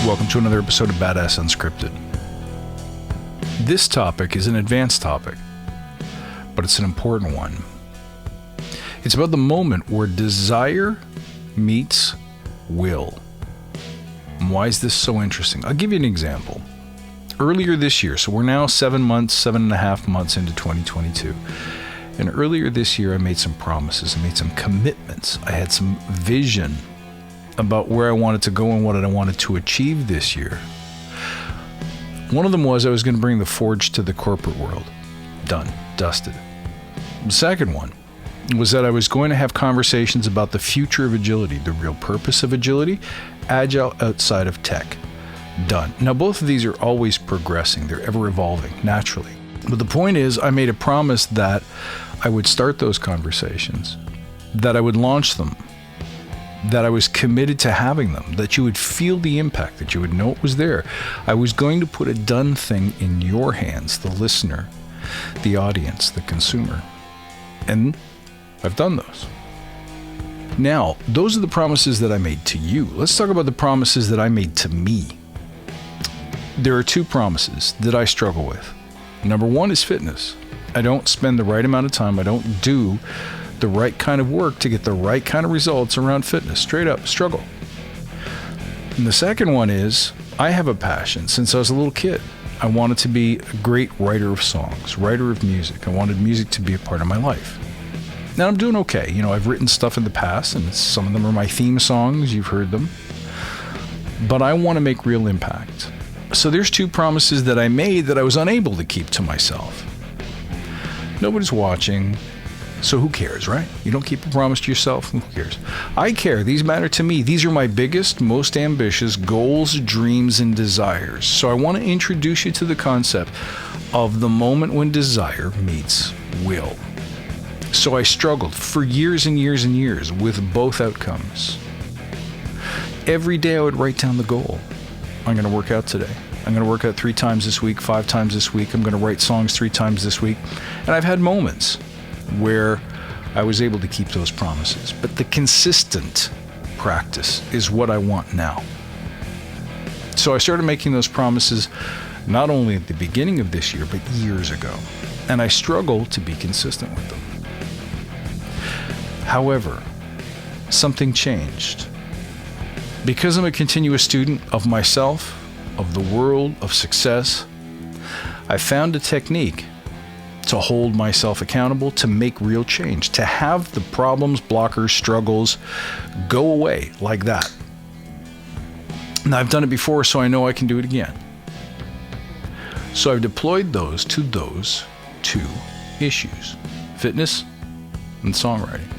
Welcome to another episode of Badass Unscripted. This topic is an advanced topic, but it's an important one. It's about the moment where desire meets will. And why is this so interesting? I'll give you an example. Earlier this year, so we're now 7.5 months into 2022. And earlier this year, I made some promises, I made some commitments. I had some vision about where I wanted to go and what I wanted to achieve this year. One of them was I was going to bring the forge to the corporate world. Done. Dusted. The second one was that I was going to have conversations about the future of agility, the real purpose of agility, agile outside of tech. Done. Now, both of these are always progressing. They're ever evolving, naturally. But the point is, I made a promise that I would start those conversations, that I would launch them, that I was committed to having them, that you would feel the impact, that you would know it was there. I was going to put a done thing in your hands, the listener, the audience, the consumer. And I've done those. Now, those are the promises that I made to you. Let's talk about the promises that I made to me. There are two promises that I struggle with. Number one is fitness. I don't spend the right amount of time. I don't do the right kind of work to get the right kind of results around fitness. Straight up struggle. And the second one is I have a passion since I was a little kid. I wanted to be a great writer of songs, writer of music. I wanted music to be a part of my life. Now I'm doing okay. I've written stuff in the past and some of them are my theme songs. You've heard them. But I want to make real impact. So there's two promises that I made that I was unable to keep to myself. Nobody's watching. So who cares, right? You don't keep a promise to yourself, who cares? I care. These matter to me. These are my biggest, most ambitious goals, dreams, and desires. So I want to introduce you to the concept of the moment when desire meets will. So I struggled for years and years and years with both outcomes. Every day I would write down the goal. I'm going to work out today. I'm going to work out 3 times this week, 5 times this week. I'm going to write songs 3 times this week. And I've had moments where I was able to keep those promises. But the consistent practice is what I want now. So I started making those promises not only at the beginning of this year, but years ago. And I struggle to be consistent with them. However, something changed. Because I'm a continuous student of myself, of the world, of success, I found a technique to hold myself accountable, to make real change, to have the problems, blockers, struggles go away like that. Now, I've done it before, so I know I can do it again. So I've deployed those to those 2 issues, fitness and songwriting.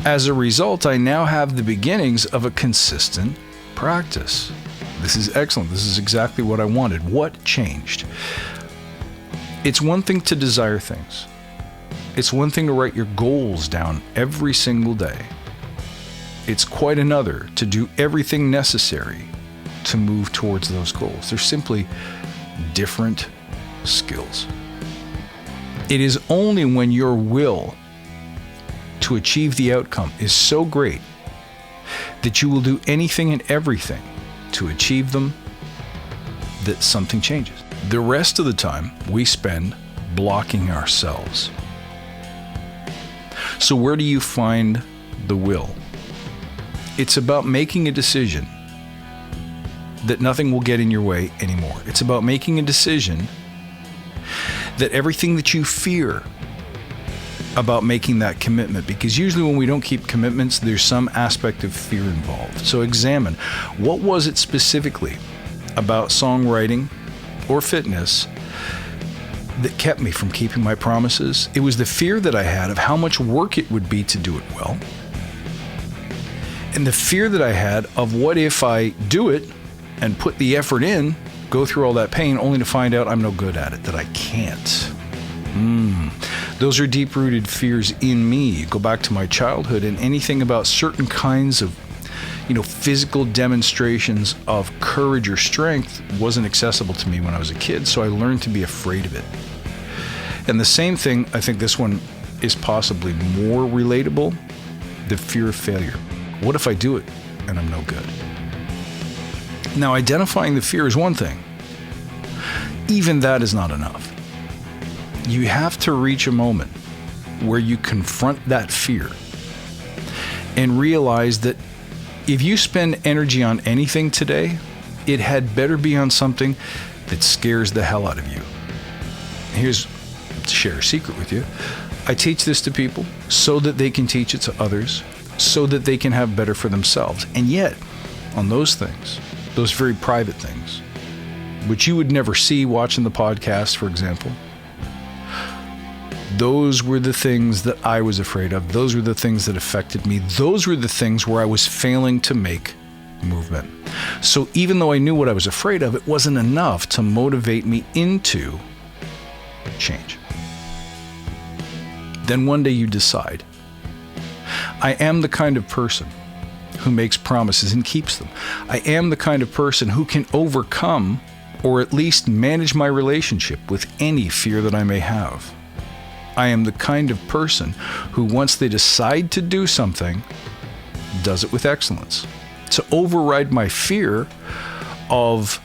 As a result, I now have the beginnings of a consistent practice. This is excellent. This is exactly what I wanted. What changed? It's one thing to desire things. It's one thing to write your goals down every single day. It's quite another to do everything necessary to move towards those goals. They're simply different skills. It is only when your will to achieve the outcome is so great that you will do anything and everything to achieve them that something changes. The rest of the time we spend blocking ourselves. So where do you find the will? It's about making a decision that nothing will get in your way anymore. It's about making a decision that everything that you fear about making that commitment, because usually when we don't keep commitments, there's some aspect of fear involved. So examine, what was it specifically about songwriting or fitness that kept me from keeping my promises? It was the fear that I had of how much work it would be to do it well. And the fear that I had of what if I do it and put the effort in, go through all that pain, only to find out I'm no good at it, that I can't. Those are deep-rooted fears in me. Go back to my childhood, and anything about certain kinds of, physical demonstrations of courage or strength wasn't accessible to me when I was a kid, so I learned to be afraid of it. And the same thing, I think this one is possibly more relatable, the fear of failure. What if I do it and I'm no good? Now, identifying the fear is one thing. Even that is not enough. You have to reach a moment where you confront that fear and realize that if you spend energy on anything today, it had better be on something that scares the hell out of you. Here's to share a secret with you. I teach this to people so that they can teach it to others, so that they can have better for themselves. And yet, on those things, those very private things, which you would never see watching the podcast, for example, those were the things that I was afraid of. Those were the things that affected me. Those were the things where I was failing to make movement. So even though I knew what I was afraid of, it wasn't enough to motivate me into change. Then one day you decide, I am the kind of person who makes promises and keeps them. I am the kind of person who can overcome or at least manage my relationship with any fear that I may have. I am the kind of person who, once they decide to do something, does it with excellence. To override my fear of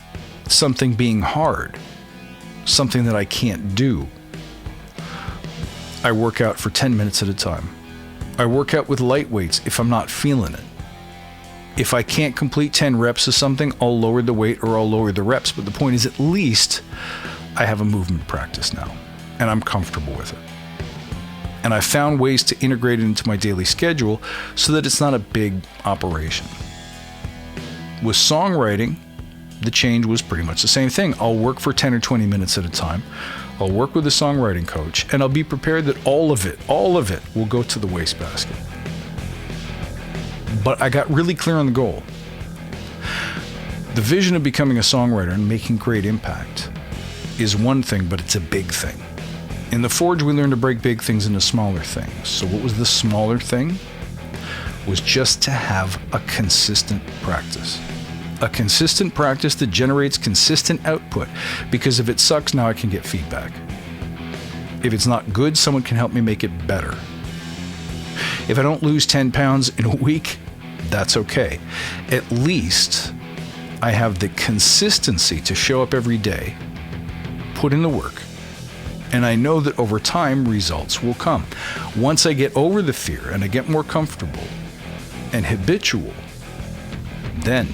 something being hard, something that I can't do, I work out for 10 minutes at a time. I work out with light weights if I'm not feeling it. If I can't complete 10 reps of something, I'll lower the weight or I'll lower the reps. But the point is, at least I have a movement practice now, and I'm comfortable with it. And I found ways to integrate it into my daily schedule so that it's not a big operation. With songwriting, the change was pretty much the same thing. I'll work for 10 or 20 minutes at a time. I'll work with a songwriting coach, and I'll be prepared that all of it will go to the wastebasket. But I got really clear on the goal. The vision of becoming a songwriter and making great impact is one thing, but it's a big thing. In the Forge, we learn to break big things into smaller things. So what was the smaller thing? Was just to have a consistent practice. A consistent practice that generates consistent output. Because if it sucks, now I can get feedback. If it's not good, someone can help me make it better. If I don't lose 10 pounds in a week, that's okay. At least I have the consistency to show up every day, put in the work, and I know that over time, results will come. Once I get over the fear and I get more comfortable and habitual, then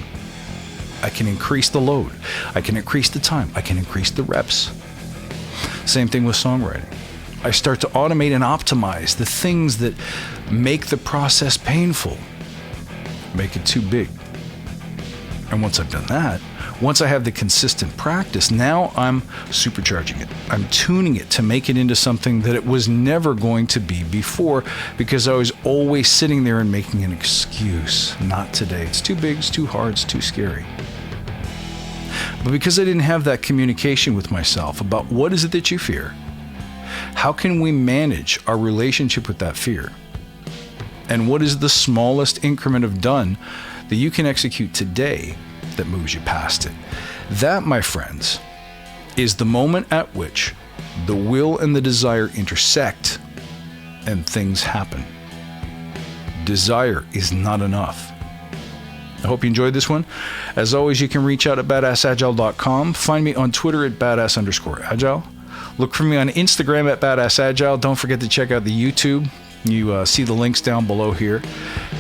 I can increase the load. I can increase the time. I can increase the reps. Same thing with songwriting. I start to automate and optimize the things that make the process painful, make it too big. And once I've done that, once I have the consistent practice, now I'm supercharging it. I'm tuning it to make it into something that it was never going to be before, because I was always sitting there and making an excuse. Not today. It's too big, it's too hard, it's too scary. But because I didn't have that communication with myself about what is it that you fear, how can we manage our relationship with that fear? And what is the smallest increment of done that you can execute today that moves you past it? That, my friends, is the moment at which the will and the desire intersect and things happen. Desire is not enough. I hope you enjoyed this one. As always, you can reach out at badassagile.com. Find me on Twitter at badass_agile. Look for me on Instagram at badassagile. Don't forget to check out the YouTube. You see the links down below here.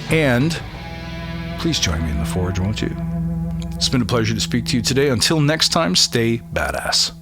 And please join me in the Forge, won't you? It's been a pleasure to speak to you today. Until next time, stay badass.